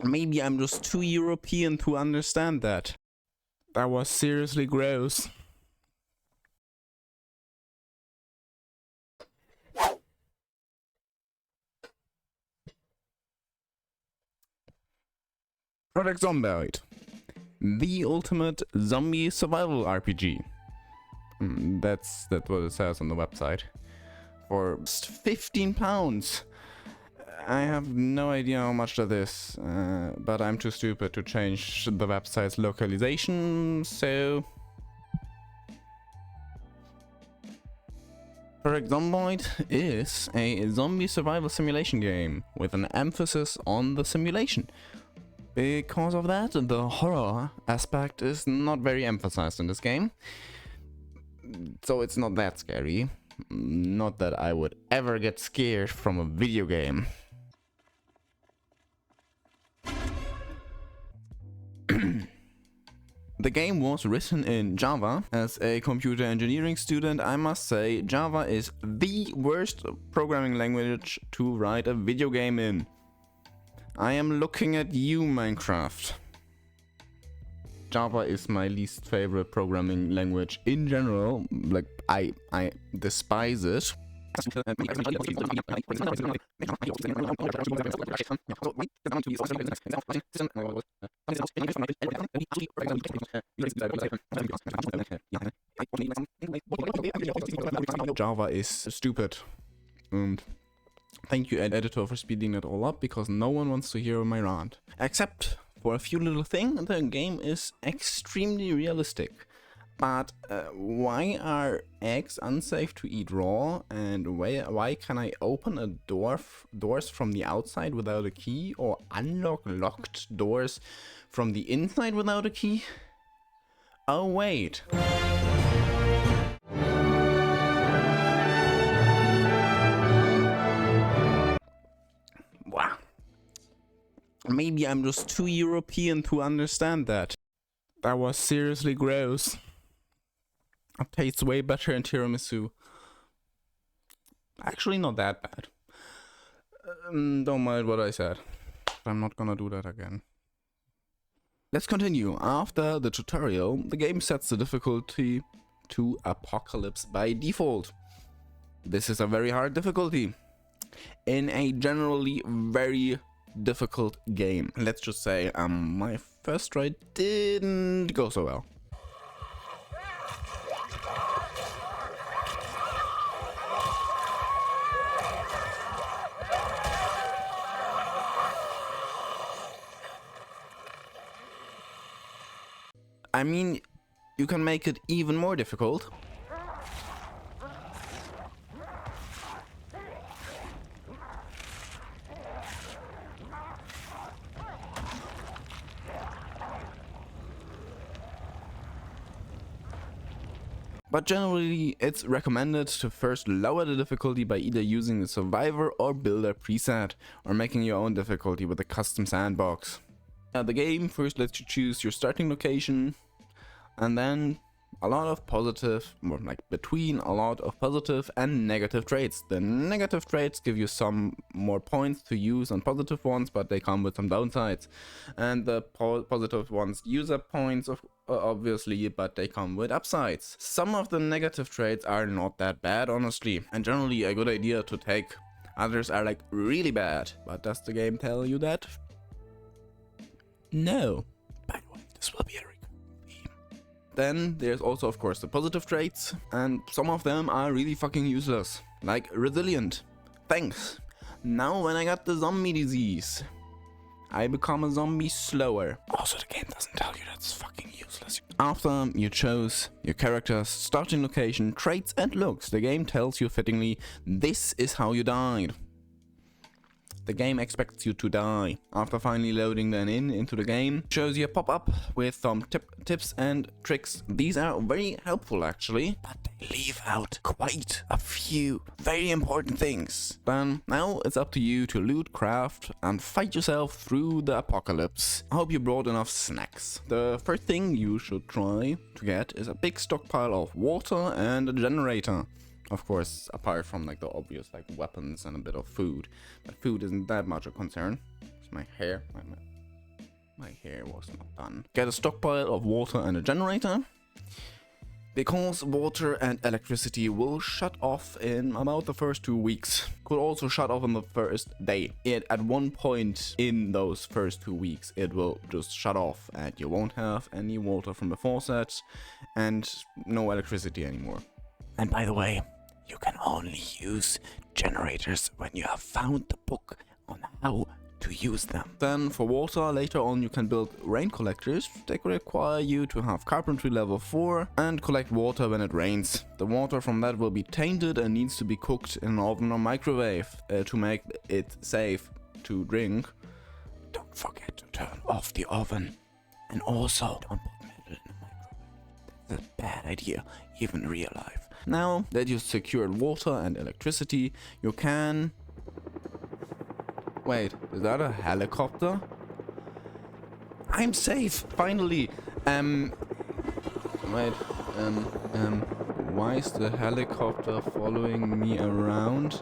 Maybe I'm just too European to understand that. That was seriously gross. Project Zomboid. The ultimate zombie survival RPG. That's what it says on the website. For just £15. I have no idea how much that is, but I'm too stupid to change the website's localization, so... Project Zomboid is a zombie survival simulation game with an emphasis on the simulation. Because of that, the horror aspect is not very emphasized in this game. So it's not that scary. Not that I would ever get scared from a video game. The game was written in Java. As a computer engineering student, I must say Java is the worst programming language to write a video game in. I am looking at you, Minecraft. Java is my least favorite programming language in general. Like, I despise it. Java is stupid. And thank you, editor, for speeding it all up, because no one wants to hear my rant. Except for a few little things, the game is extremely realistic. But why are eggs unsafe to eat raw, and why can I open a doors from the outside without a key, or unlock locked doors from the inside without a key? Oh wait. Wow. Maybe I'm just too European to understand that. That was seriously gross. It tastes way better in tiramisu. Actually, not that bad. Don't mind what I said. I'm not gonna do that again. Let's continue. After the tutorial, the game sets the difficulty to Apocalypse by default. This is a very hard difficulty in a generally very difficult game. Let's just say my first try didn't go so well. I mean, you can make it even more difficult. But generally, it's recommended to first lower the difficulty by either using the Survivor or Builder preset, or making your own difficulty with a custom sandbox. The game first lets you choose your starting location, and then a lot of positive, or like between a lot of positive and negative traits. The negative traits give you some more points to use on positive ones, but they come with some downsides. And the positive ones use up points, obviously, but they come with upsides. Some of the negative traits are not that bad, honestly, and generally a good idea to take. Others are like really bad, but does the game tell you that? No. By the way, this will be a recording. Then there's also, of course, the positive traits, and some of them are really fucking useless. Like resilient. Thanks. Now when I got the zombie disease, I become a zombie slower. Also, the game doesn't tell you that's fucking useless. After you chose your character's starting location, traits and looks, the game tells you fittingly, this is how you died. The game expects you to die. After finally loading then into the game, shows you a pop-up with some tips and tricks. These are very helpful actually, but they leave out quite a few very important things. Then now it's up to you to loot, craft, and fight yourself through the apocalypse. I hope you brought enough snacks. The first thing you should try to get is a big stockpile of water and a generator. Of course, apart from like the obvious like weapons and a bit of food. But food isn't that much a concern. It's my hair. My hair was not done. Get a stockpile of water and a generator. Because water and electricity will shut off in about the first 2 weeks. Could also shut off on the first day. At one point in those first 2 weeks, it will just shut off and you won't have any water from the faucet and no electricity anymore. And by the way, you can only use generators when you have found the book on how to use them. Then for water, later on you can build rain collectors. They require you to have carpentry level 4 and collect water when it rains. The water from that will be tainted and needs to be cooked in an oven or microwave to make it safe to drink. Don't forget to turn off the oven. And also, don't put metal in the microwave. That's a bad idea, even in real life. Now that you've secured water and electricity, you can... Wait, is that a helicopter? I'm safe, finally. Wait, why is the helicopter following me around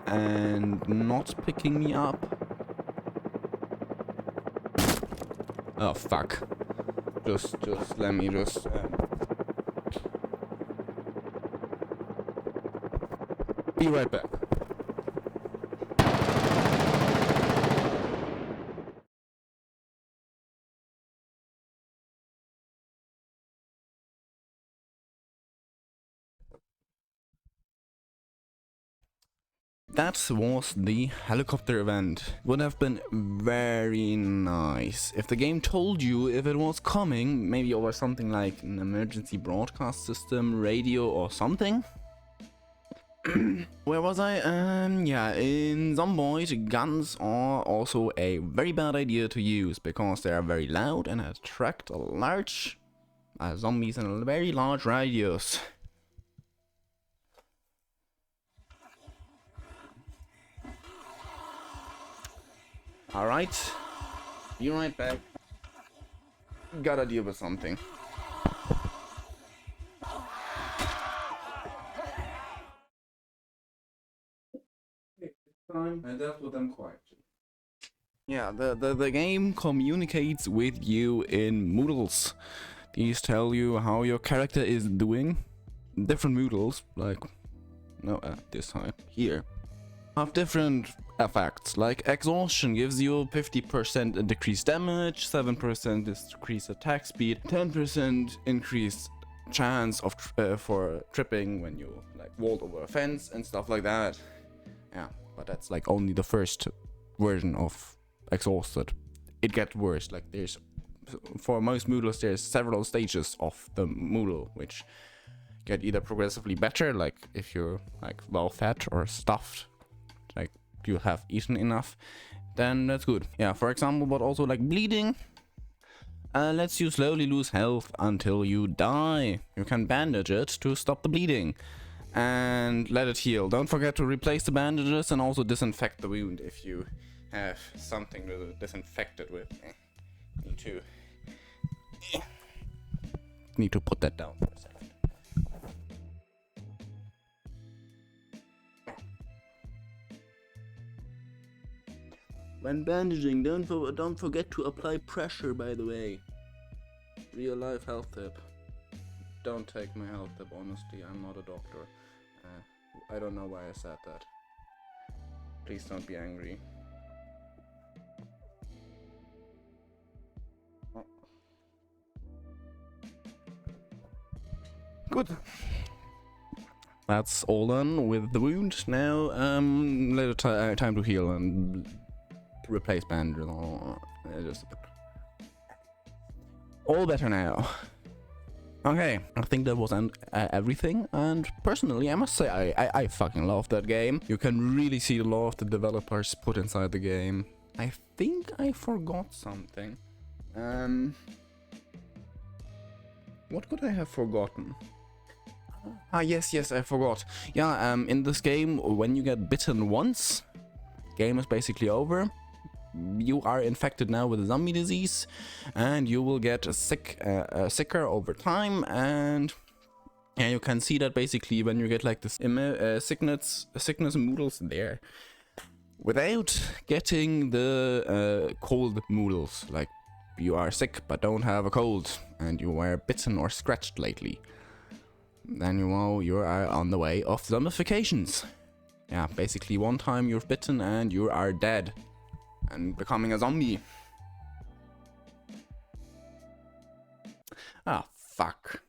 and not picking me up? Oh, fuck. Just let me just... Be right back. That was the helicopter event. Would have been very nice if the game told you if it was coming, maybe over something like an emergency broadcast system, radio or something. Where was I? Yeah, in Zomboid, guns are also a very bad idea to use because they are very loud and attract a large zombies in a very large radius. Alright, be right back. Gotta deal with something. I dealt with them quietly. Yeah, the game communicates with you in moodles. These tell you how your character is doing. Different moodles, like this time here, have different effects. Like exhaustion gives you 50% decreased damage, 7% decreased attack speed, 10% increased chance of for tripping when you like vault over a fence and stuff like that. Yeah, but that's like only the first version of exhausted. It gets worse. Like there's, for most moodles, there's several stages of the moodle which get either progressively better, like if you're like well fed or stuffed, like you have eaten enough, then that's good. Yeah, for example, but also like bleeding lets you slowly lose health until you die. You can bandage it to stop the bleeding and let it heal. Don't forget to replace the bandages and also disinfect the wound if you have something to disinfect it with. Need to put that down for a second. When bandaging, don't forget to apply pressure, by the way. Real life health tip. Don't take my health tip, honestly. I'm not a doctor. I don't know why I said that. Please don't be angry. Oh. Good. That's all done with the wound. Now, time to heal and replace bandages. Just a bit. All better now. Okay, I think that was everything, and personally I must say I fucking love that game. You can really see the love the developers put inside the game. I think I forgot something. What could I have forgotten? Yes, I forgot. Yeah, in this game, when you get bitten once, game is basically over. You are infected now with a zombie disease, and you will get sicker over time. And yeah, you can see that basically when you get like this sickness moodles there, without getting the cold moodles, like you are sick but don't have a cold, and you were bitten or scratched lately, then you are on the way of zombifications. Yeah, basically one time you're bitten and you are dead and becoming a zombie. Ah, fuck.